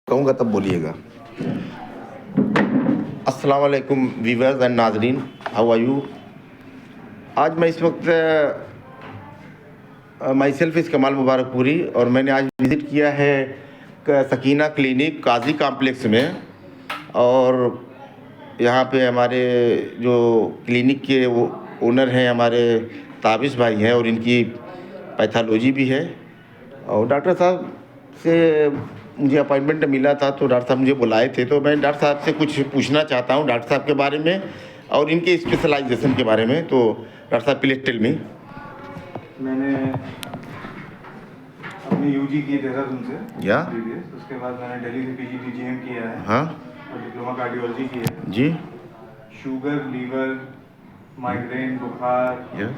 कहूँगा तब बोलिएगा। अस्सलाम वालेकुम व्यूअर्स एंड नाजरीन, हाउ आर यू। आज मैं इस वक्त माई सेल्फ इस कमाल मुबारकपुरी और मैंने आज विज़िट किया है सकीना क्लिनिक काजी कॉम्प्लेक्स में। और यहाँ पे हमारे जो क्लिनिक के वो ओनर हैं हमारे ताबिश भाई हैं और इनकी पैथोलॉजी भी है। और डॉक्टर साहब से मुझे अपॉइंटमेंट मिला था तो डॉक्टर साहब मुझे बुलाए थे, तो मैं डॉक्टर साहब से कुछ पूछना चाहता हूँ डॉक्टर साहब के बारे में और इनके स्पेशलाइजेशन के बारे में। तो डॉक्टर साहब प्लीज टेल मी। मैंने अपनी यूजी की देहरादून से या प्रीवियस, उसके बाद मैंने दिल्ली से पीजीडीजीएम किया है। हाँ और डिप्लोमा कार्डियोलॉजी की है जी। शुगर, लीवर, माइग्रेन, बुखार, यस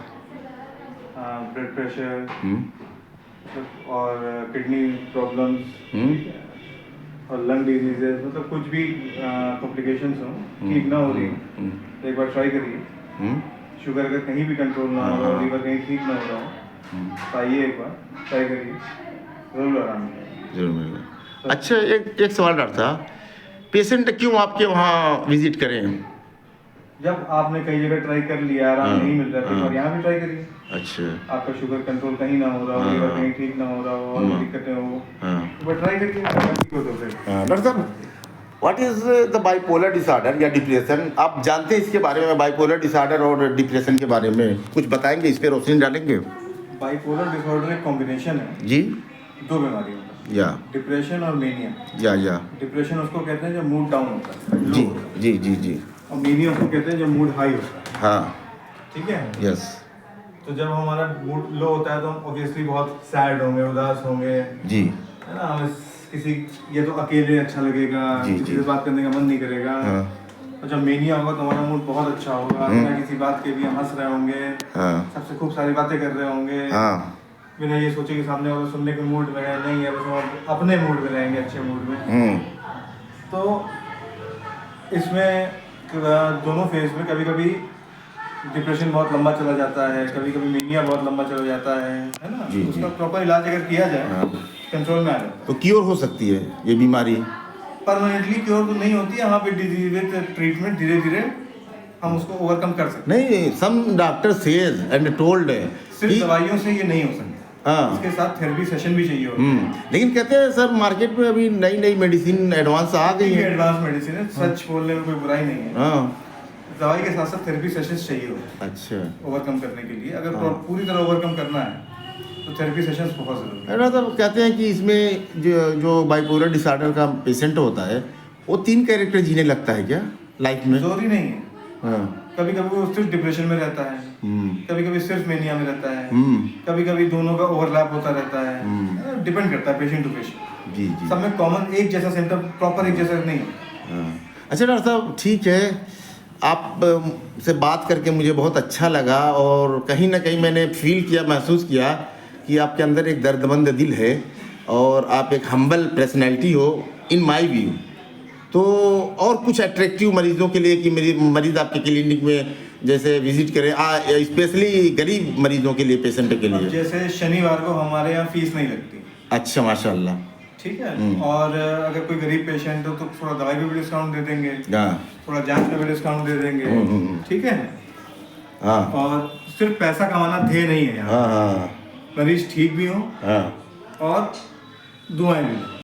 ब्लड प्रेशर और किडनी प्रॉब्लम्स और लंग डिजीजेस, मतलब कुछ भी कॉम्प्लिकेशंस हो ठीक ना हो रही तो एक बार ट्राई करिए। शुगर अगर कहीं भी कंट्रोल ना हो रहा हो, लीवर कहीं ठीक ना हो रहा हो तो आइए एक बार ट्राई करिए, जरूर आराम मिलेगा। जरूर मिलेगा। अच्छा, एक सवाल डॉक्टर साहब, पेशेंट क्यों आपके वहाँ विजिट करें? जब आपने कई जगह ट्राई कर लिया, आराम नहीं मिल रहा है, तो यहाँ भी ट्राई करिए। अच्छा आपका शुगर कंट्रोल कहीं ना हो रहा हो, लीवर कहीं ठीक ना हो रहा हो और दिक्कतें हो, तो ट्राई करिए, ठीक हो तो फिर। डॉक्टर साहब, what is the bipolar disorder या डिप्रेशन? आप जानते हैं इसके बारे में, बाइपोलर डिसऑर्डर और डिप्रेशन के बारे में कुछ बताएंगे, इस पे रोशनी डालेंगे? बाइपोलर डिसऑर्डर एक कॉम्बिनेशन है जी। दो बीमारियों का, या डिप्रेशन और मेनिया। या डिप्रेशन उसको कहते हैं जब मूड डाउन होता है, जी जी जी जी। और मेनिया उसको कहते हैं जब मूड हाई होता है। हाँ ठीक है। यस। तो जब हमारा मूड लो होता है तो हम ऑब्वियसली बहुत सैड होंगे, उदास होंगे, जी है ना। हमें किसी ये तो अकेले अच्छा लगेगा, किसी से बात करने का मन नहीं करेगा। हाँ और जब मेनिया होगा तो हमारा मूड बहुत अच्छा होगा, बिना किसी बात के भी हम हंस रहे होंगे, हाँ सबसे खूब सारी बातें कर रहे होंगे, हाँ बिना ये सोचे कि सामने वाला सुनने के मूड में है नहीं है, बस हम अपने मूड में रहेंगे, अच्छे मूड में। तो इसमें दोनों फेज में कभी कभी डिप्रेशन बहुत लंबा चला जाता है, कभी कभी मेनिया बहुत लंबा चला जाता है ना। जी, उसका जी। प्रॉपर इलाज अगर किया जाए हाँ। कंट्रोल में आ जाता है। तो क्योर हो सकती है ये बीमारी? परमानेंटली क्योर तो नहीं होती, यहाँ पे डिजीज विद ट्रीटमेंट धीरे धीरे हम उसको ओवरकम कर सकते हैं। नहीं, सम डॉक्टर सेज एंड टोल्ड सिर्फ दवाइयों से ये नहीं हो सकता, हाँ इसके साथ थेरेपी सेशन भी चाहिए होता है। लेकिन कहते हैं सर मार्केट में अभी नई नई मेडिसिन एडवांस आ गई है। एडवांस मेडिसिन है, सच बोलने में कोई बुराई नहीं है। हाँ दवाई के साथ साथ थेरेपी सेशंस चाहिए होते हैं अच्छा। ओवरकम करने के लिए। अगर पूरी तरह ओवरकम करना है तो थेरेपी सेशंस बहुत जरूरी है। तो कहते हैं कि इसमें जो बाइपोलर डिसऑर्डर का पेशेंट होता है वो 3 कैरेक्टर जीने लगता है क्या लाइफ में? जरूरी नहीं है। हाँ। कभी कभी वो सिर्फ डिप्रेशन में रहता है, कभी कभी सिर्फ मेनिया में रहता है, कभी कभी दोनों का ओवरलैप होता रहता है। डिपेंड करता है पेशेंट टू पेशेंट। जी जी। सब में कॉमन एक जैसा सिम्टम प्रॉपर एक जैसा नहीं होता। हाँ। अच्छा डॉक्टर साहब, ठीक है, आप से बात करके मुझे बहुत अच्छा लगा और कहीं ना कहीं मैंने फील किया, महसूस किया कि आपके अंदर एक दर्दमंद दिल है और आप एक हम्बल पर्सनैलिटी हो इन माय व्यू। तो और कुछ अट्रैक्टिव मरीजों के लिए कि मेरी मरीज़ आपके क्लिनिक में जैसे विजिट करें, स्पेशली गरीब मरीजों के लिए, पेशेंट के लिए। जैसे शनिवार को हमारे यहाँ फीस नहीं लगती। अच्छा माशाल्लाह। ठीक है। और अगर कोई गरीब पेशेंट हो तो थोड़ा दवाई पे भी डिस्काउंट दे देंगे, थोड़ा जांच पे भी डिस्काउंट दे देंगे। ठीक है। हाँ। और सिर्फ पैसा कमाना ध्येय नहीं है यहाँ। हाँ हाँ। मरीज ठीक भी हो हाँ। और दुआएं भी।